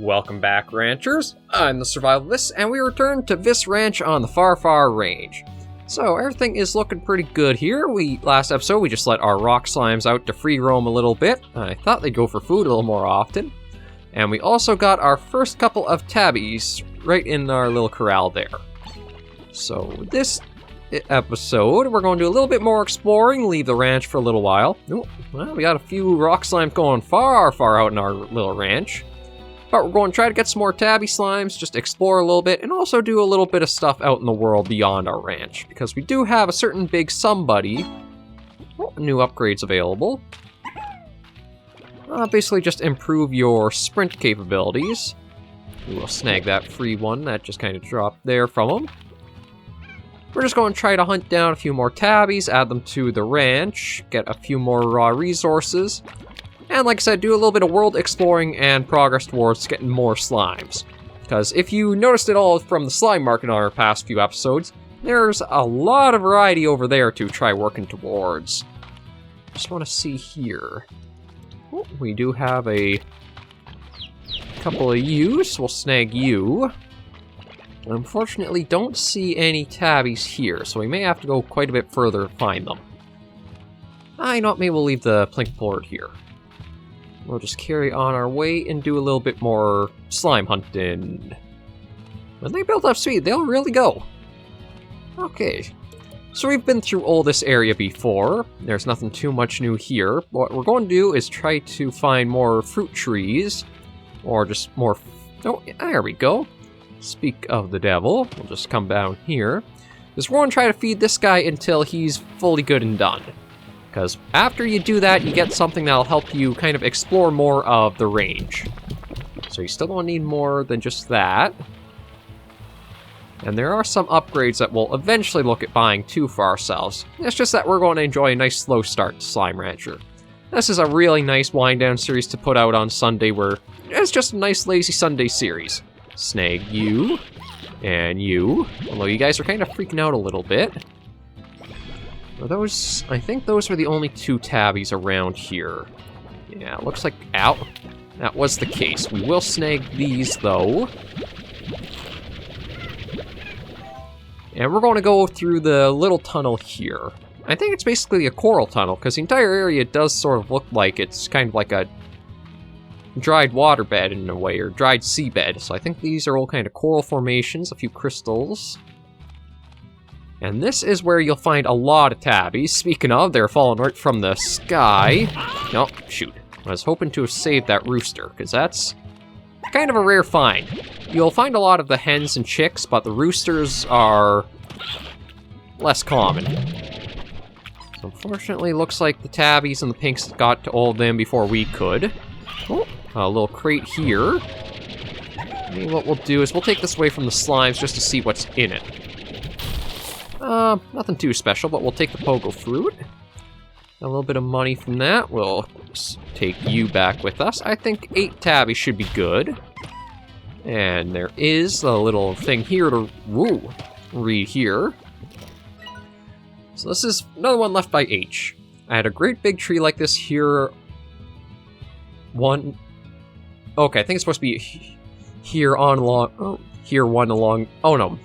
Welcome back, ranchers. I'm the SurvivalVis, and we return to Vis Ranch on the far, far range. So everything is looking pretty good here. Last episode, we just let our rock slimes out to free roam a little bit. I thought they'd go for food a little more often. And we also got our first couple of tabbies right in our little corral there. So this episode, we're going to do a little bit more exploring, leave the ranch for a little while. Ooh, well, we got a few rock slimes going far, far out in our little ranch. But we're going to try to get some more Tabby Slimes, just explore a little bit, and also do a little bit of stuff out in the world beyond our ranch. Because we do have a certain big somebody. Oh, new upgrades available. Basically just improve your sprint capabilities. We will snag that free one that just kind of dropped there from them. We're just going to try to hunt down a few more tabbies, add them to the ranch, get a few more raw resources. And like I said, do a little bit of world exploring and progress towards getting more slimes. Because if you noticed it all from the slime market on our past few episodes, there's a lot of variety over there to try working towards. Just want to see here. Oh, we do have a couple of yous. We'll snag you. Unfortunately, don't see any tabbies here, so we may have to go quite a bit further to find them. You know what, maybe we'll leave the plink board here. We'll just carry on our way and do a little bit more slime hunting. When they build up speed, they'll really go. Okay, so we've been through all this area before. There's nothing too much new here. What we're going to do is try to find more fruit trees, or just more... Oh, there we go. Speak of the devil, we'll just come down here. Because we're going to try to feed this guy until he's fully good and done. Because after you do that, you get something that'll help you kind of explore more of the range. So you still don't need more than just that. And there are some upgrades that we'll eventually look at buying too for ourselves. It's just that we're going to enjoy a nice slow start to Slime Rancher. This is a really nice wind-down series to put out on Sunday where it's just a nice lazy Sunday series. Snag you, and you. Although you guys are kind of freaking out a little bit. Those, I think those were the only two tabbies around here. Yeah, looks like, ow, that was the case. We will snag these, though. And we're going to go through the little tunnel here. I think it's basically a coral tunnel, because the entire area does sort of look like it's kind of like a dried waterbed in a way, or dried seabed. So I think these are all kind of coral formations, a few crystals. And this is where you'll find a lot of tabbies. Speaking of, they're falling right from the sky. No, shoot. I was hoping to have saved that rooster, because that's kind of a rare find. You'll find a lot of the hens and chicks, but the roosters are less common. So unfortunately, looks like the tabbies and the pinks got to all of them before we could. Oh, a little crate here. Maybe what we'll do is we'll take this away from the slimes just to see what's in it. Nothing too special, but we'll take the pogo fruit. A little bit of money from that. We'll take you back with us. I think 8 tabbies should be good. And there is a little thing here to read here. So this is another one left by H. I had a great big tree like this here. Okay, I think it's supposed to be here on along. Oh, here one along. Oh no,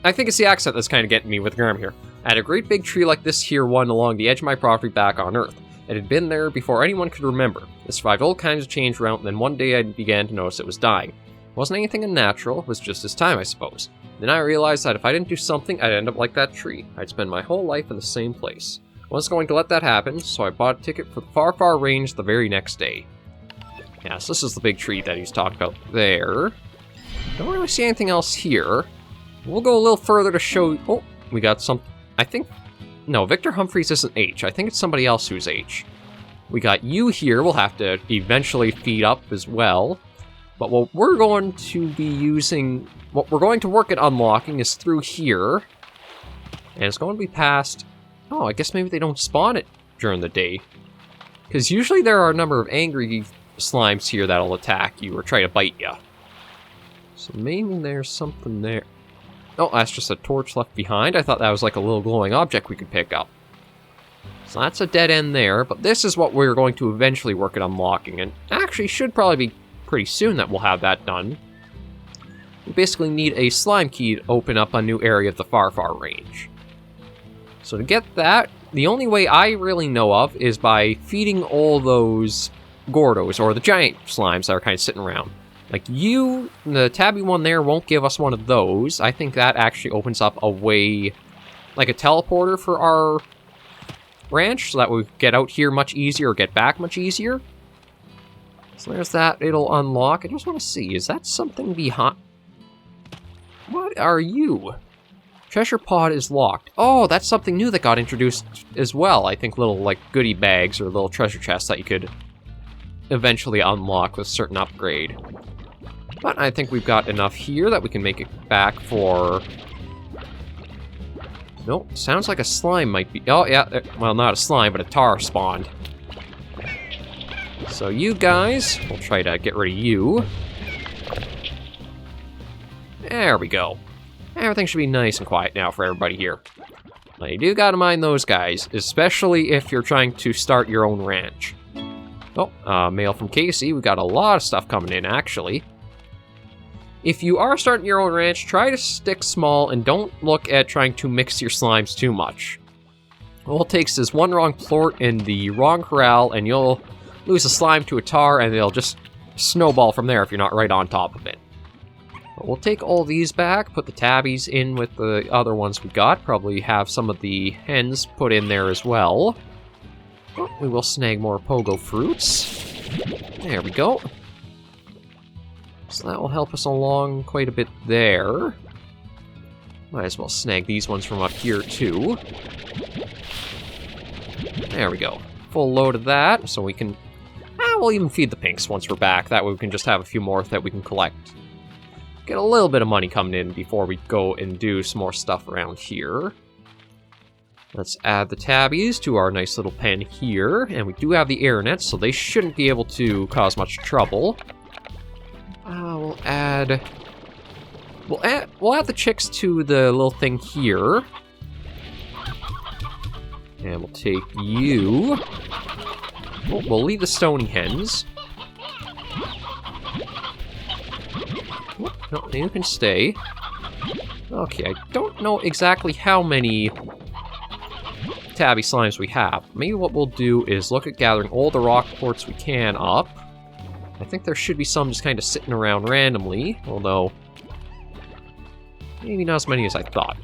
I think it's the accent that's kind of getting me with the grammar here. I had a great big tree like this here one along the edge of my property back on Earth. It had been there before anyone could remember. It survived all kinds of change around, and then one day I began to notice it was dying. It wasn't anything unnatural, it was just its time, I suppose. Then I realized that if I didn't do something, I'd end up like that tree. I'd spend my whole life in the same place. I wasn't going to let that happen, so I bought a ticket for the far, far range the very next day. Yes, this is the big tree that he's talked about there. Don't really see anything else here. We'll go a little further to show... Oh, we got some... I think... No, Victor Humphreys isn't H. I think it's somebody else who's H. We got you here. We'll have to eventually feed up as well. But what we're going to be using... What we're going to work at unlocking is through here. And it's going to be past... Oh, I guess maybe they don't spawn it during the day. Because usually there are a number of angry slimes here that'll attack you or try to bite you. So maybe there's something there. Oh, that's just a torch left behind. I thought that was like a little glowing object we could pick up. So that's a dead end there, but this is what we're going to eventually work at unlocking, and actually should probably be pretty soon that we'll have that done. We basically need a slime key to open up a new area of the far, far range. So to get that, the only way I really know of is by feeding all those Gordos, or the giant slimes that are kind of sitting around. Like the Tabby one there won't give us one of those. I think that actually opens up a way, like a teleporter for our ranch, so that we get out here much easier or get back much easier. So there's that, it'll unlock. I just want to see, is that something behind? What are you? Treasure pod is locked. Oh, that's something new that got introduced as well. I think little, like, goodie bags or little treasure chests that you could eventually unlock with a certain upgrade. But I think we've got enough here that we can make it back for... Nope, sounds like a slime might be... Oh, yeah, well, not a slime, but a tar spawned. So you guys, we'll try to get rid of you. There we go. Everything should be nice and quiet now for everybody here. Now, you do gotta mind those guys, especially if you're trying to start your own ranch. Oh, mail from Casey. We got a lot of stuff coming in, actually. If you are starting your own ranch, try to stick small and don't look at trying to mix your slimes too much. All it takes is one wrong plort in the wrong corral, and you'll lose a slime to a tar, and they'll just snowball from there if you're not right on top of it. But we'll take all these back, put the tabbies in with the other ones we got, probably have some of the hens put in there as well. Oh, we will snag more pogo fruits. There we go. So that will help us along quite a bit there. Might as well snag these ones from up here too. There we go. Full load of that, so we can... we'll even feed the pinks once we're back. That way we can just have a few more that we can collect. Get a little bit of money coming in before we go and do some more stuff around here. Let's add the tabbies to our nice little pen here. And we do have the air nets, so they shouldn't be able to cause much trouble. We'll add the chicks to the little thing here. And we'll take you. Oh, we'll leave the stony hens. Oh, no, you can stay. Okay, I don't know exactly how many Tabby Slimes we have. Maybe what we'll do is look at gathering all the rock quartz we can up. I think there should be some just kind of sitting around randomly, although maybe not as many as I thought.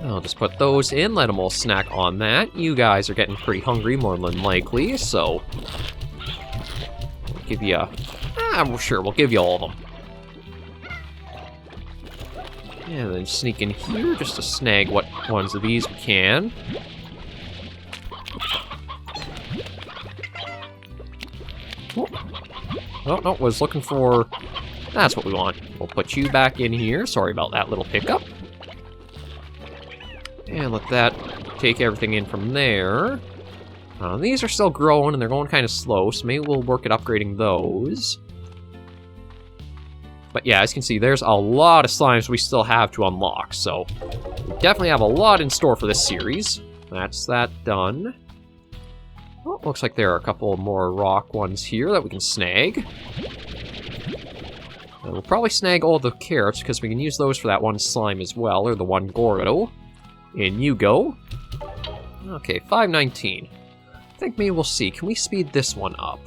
I'll just put those in, let them all snack on that. You guys are getting pretty hungry, more than likely, so we'll give you well, sure, we'll give you all of them. And then sneak in here just to snag what ones of these we can. Oh, no, was looking for... That's what we want. We'll put you back in here. Sorry about that little hiccup. And let that take everything in from there. These are still growing, and they're going kind of slow, so maybe we'll work at upgrading those. But yeah, as you can see, there's a lot of slimes we still have to unlock, so we definitely have a lot in store for this series. That's that done. Oh, looks like there are a couple more rock ones here that we can snag. And we'll probably snag all the carrots, because we can use those for that one slime as well, or the one Gordo. In you go. Okay, 519. I think maybe we'll see. Can we speed this one up?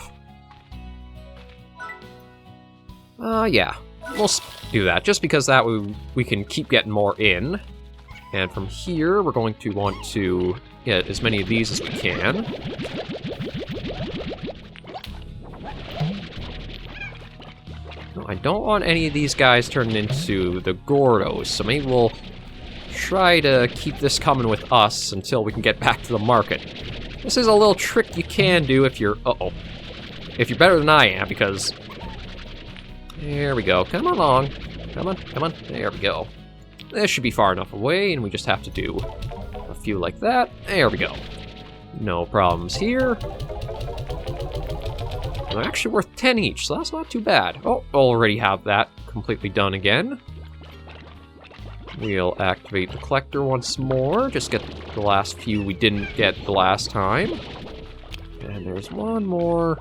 Yeah. We'll do that, just because that way we can keep getting more in. And from here, we're going to want to get as many of these as we can. No, I don't want any of these guys turning into the Gordos, so maybe we'll try to keep this coming with us until we can get back to the market. This is a little trick you can do if you're... if you're better than I am, because... There we go. Come along. Come on, come on. There we go. This should be far enough away, and we just have to do a few like that. There we go. No problems here. They're actually worth 10 each, so that's not too bad. Oh, already have that completely done again. We'll activate the collector once more. Just get the last few we didn't get the last time. And there's one more.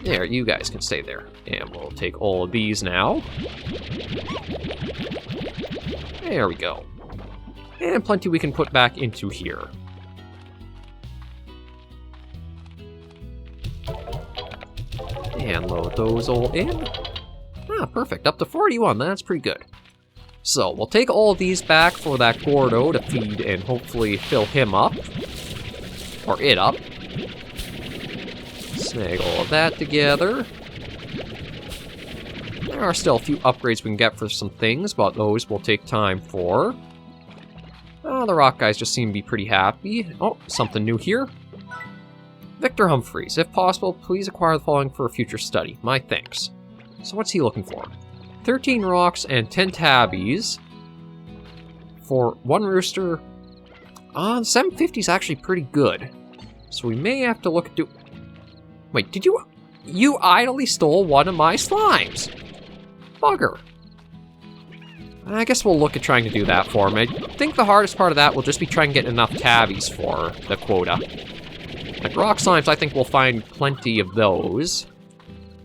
There, you guys can stay there. And we'll take all of these now. There we go. And plenty we can put back into here. And load those all in. Ah, perfect. Up to 41. That's pretty good. So, we'll take all of these back for that Gordo to feed and hopefully fill him up. Or it up. Snag all of that together. There are still a few upgrades we can get for some things, but those will take time for. The rock guys just seem to be pretty happy. Oh, something new here. Victor Humphreys, if possible, please acquire the following for a future study. My thanks. So what's he looking for? 13 rocks and 10 tabbies. For 1 rooster. 750 is actually pretty good. So we may have to look at Wait, did you... You idly stole one of my slimes! Bugger. I guess we'll look at trying to do that for him. I think the hardest part of that will just be trying to get enough tabbies for the quota. Like rock slimes, I think we'll find plenty of those.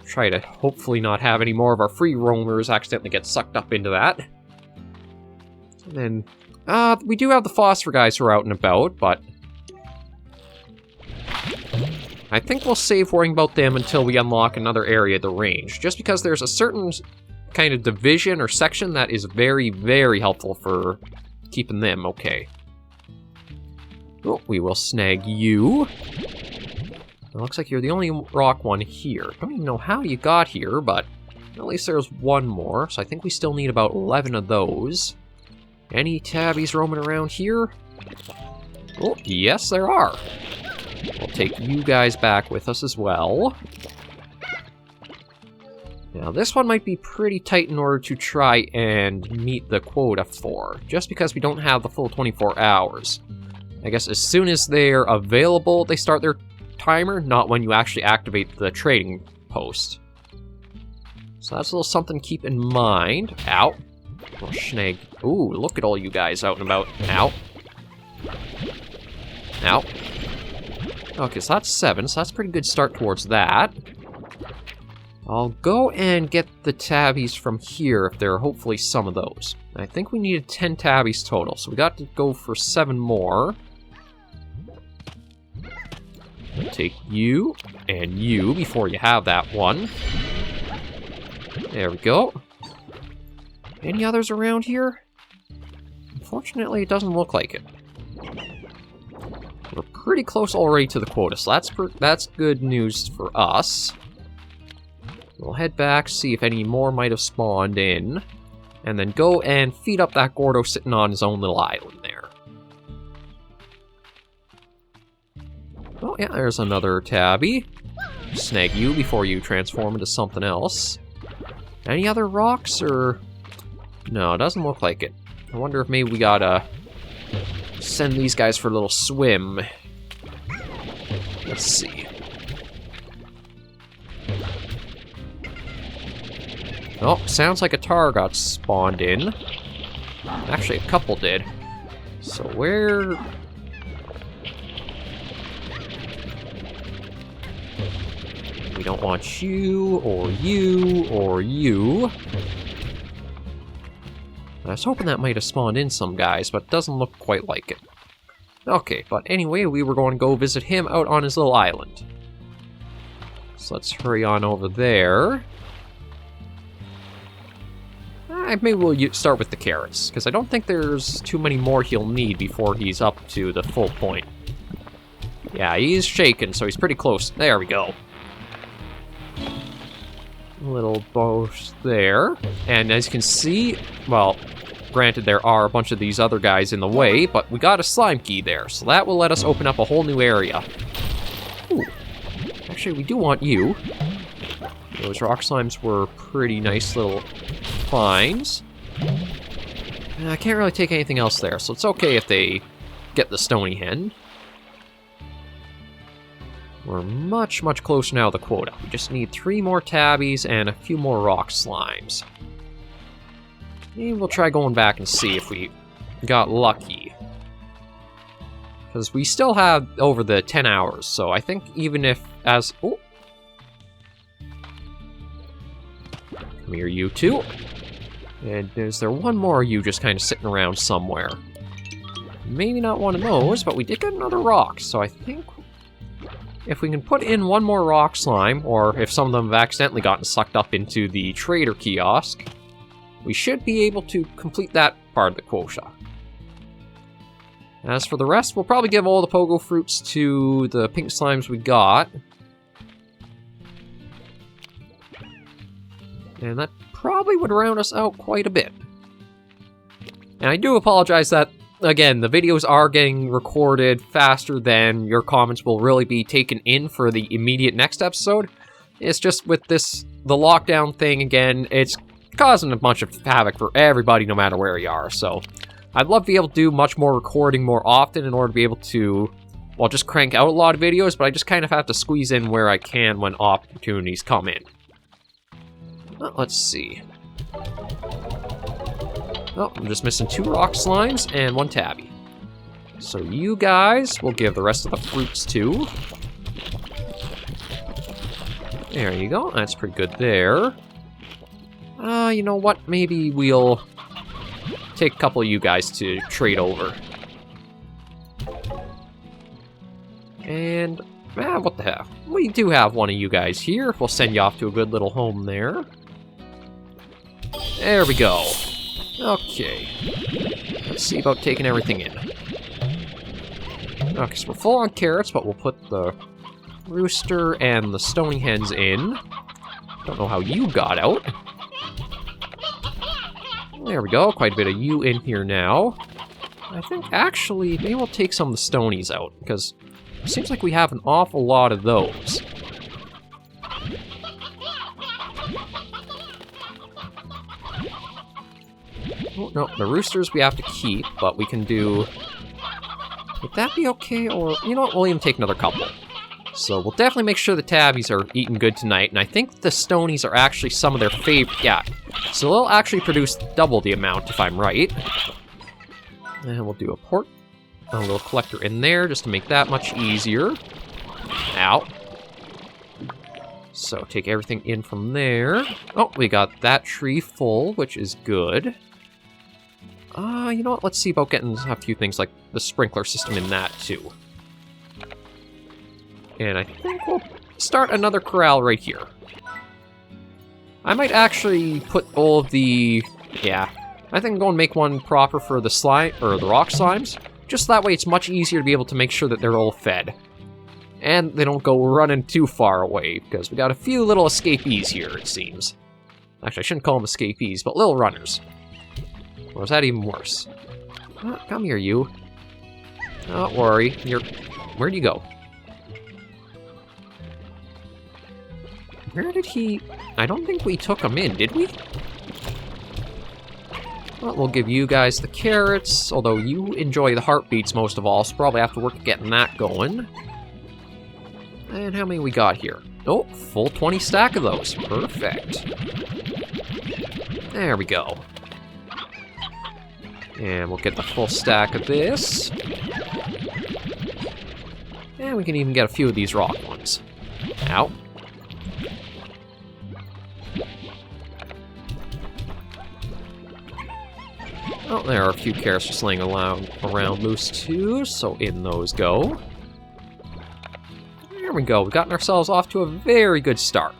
Try to hopefully not have any more of our free roamers accidentally get sucked up into that. And then, we do have the phosphor guys who are out and about, but I think we'll save worrying about them until we unlock another area of the range, just because there's a certain kind of division or section that is very, very helpful for keeping them okay. Oh, we will snag you. It looks like you're the only rock one here. Don't even know how you got here, but at least there's one more, so I think we still need about 11 of those. Any tabbies roaming around here? Oh, yes there are. We'll take you guys back with us as well. Now, this one might be pretty tight in order to try and meet the quota for, just because we don't have the full 24 hours. I guess as soon as they're available, they start their timer, not when you actually activate the trading post. So that's a little something to keep in mind. Ow. We'll snag. Ooh, look at all you guys out and about. Ow. Ow. Okay, so that's 7, so that's a pretty good start towards that. I'll go and get the tabbies from here if there are hopefully some of those. I think we needed 10 tabbies total, so we got to go for 7 more. I'll take you and you before you have that one. There we go. Any others around here? Unfortunately, it doesn't look like it. We're pretty close already to the quota, so that's good news for us. We'll head back, see if any more might have spawned in, and then go and feed up that Gordo sitting on his own little island there. Oh yeah, there's another tabby. Snag you before you transform into something else. Any other rocks, or... No, it doesn't look like it. I wonder if maybe we gotta send these guys for a little swim. Let's see. Oh, sounds like a tar got spawned in. Actually, a couple did. So where... We don't want you, or you, or you. I was hoping that might have spawned in some guys, but it doesn't look quite like it. Okay, but anyway, we were going to go visit him out on his little island. So let's hurry on over there. Maybe we'll start with the carrots, because I don't think there's too many more he'll need before he's up to the full point. Yeah, he's shaking, so he's pretty close. There we go. Little boost there. And as you can see, well, granted there are a bunch of these other guys in the way, but we got a slime key there, so that will let us open up a whole new area. Ooh. Actually, we do want you. Those rock slimes were pretty nice little finds. I can't really take anything else there, so it's okay if they get the stony hen. We're much, much closer now to the quota. We just need 3 more tabbies and a few more rock slimes. Maybe we'll try going back and see if we got lucky. Because we still have over the 10 hours, so I think even if as... Oh! Come here, you two. And is there one more of you just kind of sitting around somewhere? Maybe not one of those, but we did get another rock, so I think... If we can put in one more rock slime, or if some of them have accidentally gotten sucked up into the trader kiosk, we should be able to complete that part of the quota. As for the rest, we'll probably give all the pogo fruits to the pink slimes we got. And that probably would round us out quite a bit. And I do apologize that, again, the videos are getting recorded faster than your comments will really be taken in for the immediate next episode. It's just with this, the lockdown thing again, it's causing a bunch of havoc for everybody no matter where you are, so... I'd love to be able to do much more recording more often in order to be able to, well, just crank out a lot of videos, but I just kind of have to squeeze in where I can when opportunities come in. Well, let's see. Oh, I'm just missing 2 rock slimes and 1 tabby. So you guys will give the rest of the fruits to. There you go, that's pretty good there. You know what, maybe we'll... take a couple of you guys to trade over. And, what the heck? We do have one of you guys here. We'll send you off to a good little home there. There we go. Okay. Let's see about taking everything in. Okay, so we're full on carrots, but we'll put the rooster and the stony hens in. Don't know how you got out. There we go, quite a bit of you in here now. I think, actually, maybe we'll take some of the stonies out, because it seems like we have an awful lot of those. Oh, no, the roosters we have to keep, but we can do... Would that be okay, or... You know what, we'll even take another couple. So we'll definitely make sure the tabbies are eating good tonight, and I think the stonies are actually some of their favorite... Yeah, so they'll actually produce double the amount, if I'm right. And we'll do a little collector in there, just to make that much easier. Ow. So take everything in from there. Oh, we got that tree full, which is good. You know what, let's see about getting a few things like the sprinkler system in that, too. And I think we'll start another corral right here. I might actually put all of the... Yeah, I think I'm going to make one proper for the slime, or the rock slimes. Just that way it's much easier to be able to make sure that they're all fed. And they don't go running too far away, because we got a few little escapees here, it seems. Actually, I shouldn't call them escapees, but little runners. Or is that even worse? Oh, come here, you. Don't worry, where'd you go? Where did he... I don't think we took him in, did we? Well, we'll give you guys the carrots, although you enjoy the heartbeats most of all, so probably have to work at getting that going. And how many we got here? Oh, full 20 stack of those. Perfect. There we go. And we'll get the full stack of this. And we can even get a few of these rock ones. Ow. Oh, there are a few carrots just laying around loose too, so in those go. There we go, we've gotten ourselves off to a very good start.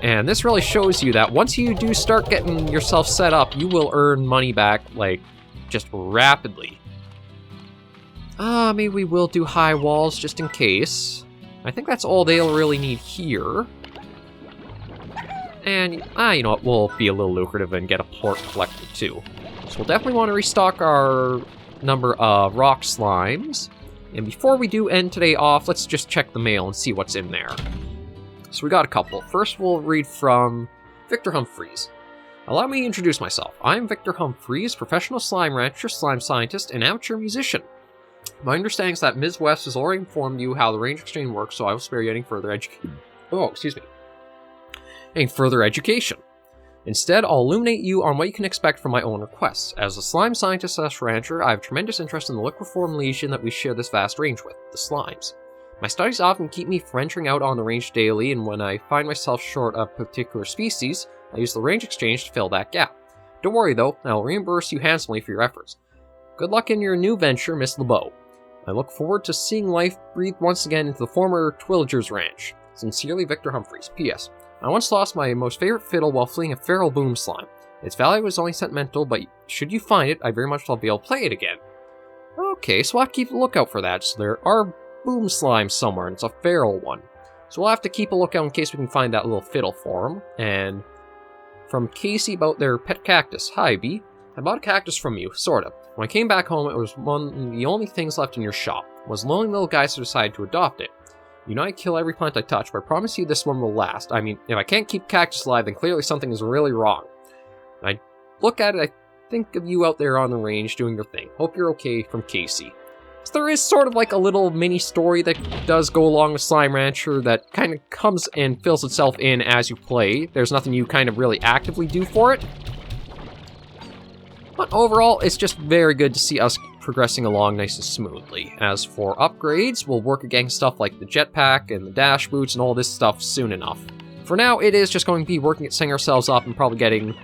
And this really shows you that once you do start getting yourself set up, you will earn money back, like, just rapidly. Maybe we will do high walls just in case. I think that's all they'll really need here. And, you know what, we'll be a little lucrative and get a port collector too. So we'll definitely want to restock our number of rock slimes. And before we do end today off, let's just check the mail and see what's in there. So we got a couple. First we'll read from Victor Humphreys. Allow me to introduce myself. I'm Victor Humphreys, professional slime rancher, slime scientist, and amateur musician. My understanding is that Ms. West has already informed you how the range exchange works, so I will spare you any further education. Instead, I'll illuminate you on what you can expect from my own requests. As a slime scientist/rancher, I have tremendous interest in the liquid form legion that we share this vast range with, the slimes. My studies often keep me venturing out on the range daily, and when I find myself short of a particular species, I use the range exchange to fill that gap. Don't worry though, I'll reimburse you handsomely for your efforts. Good luck in your new venture, Miss LeBeau. I look forward to seeing life breathe once again into the former Twillagers Ranch. Sincerely, Victor Humphreys. P.S. I once lost my most favorite fiddle while fleeing a feral boom slime. Its value was only sentimental, but should you find it, I very much love to be able to play it again. Okay, so we'll have to keep a lookout for that. So there are boom slimes somewhere, and it's a feral one. So we'll have to keep a lookout in case we can find that little fiddle for him. And from Casey about their pet cactus. Hi, B. I bought a cactus from you, sort of. When I came back home, it was one of the only things left in your shop. It was lonely little guys who decided to adopt it. You know I kill every plant I touch, but I promise you this one will last. I mean, if I can't keep cactus alive, then clearly something is really wrong. When I look at it, I think of you out there on the range doing your thing. Hope you're okay, from Casey. So there is sort of like a little mini story that does go along with Slime Rancher that kind of comes and fills itself in as you play. There's nothing you kind of really actively do for it. But overall, it's just very good to see us progressing along nice and smoothly. As for upgrades, we'll work against stuff like the jetpack and the dash boots and all this stuff soon enough. For now, it is just going to be working at setting ourselves up and probably getting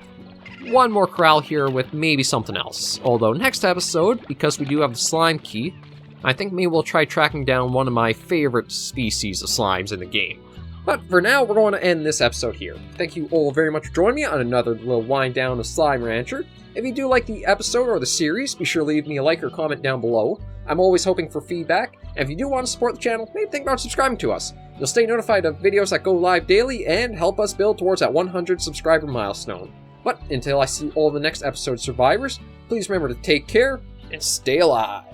one more corral here with maybe something else. Although next episode, because we do have the slime key, I think maybe we'll try tracking down one of my favorite species of slimes in the game. But for now, we're going to end this episode here. Thank you all very much for joining me on another little wind down of Slime Rancher. If you do like the episode or the series, be sure to leave me a like or comment down below. I'm always hoping for feedback, and if you do want to support the channel, maybe think about subscribing to us. You'll stay notified of videos that go live daily and help us build towards that 100 subscriber milestone. But until I see you all in the next episode of Survivors, please remember to take care and stay alive.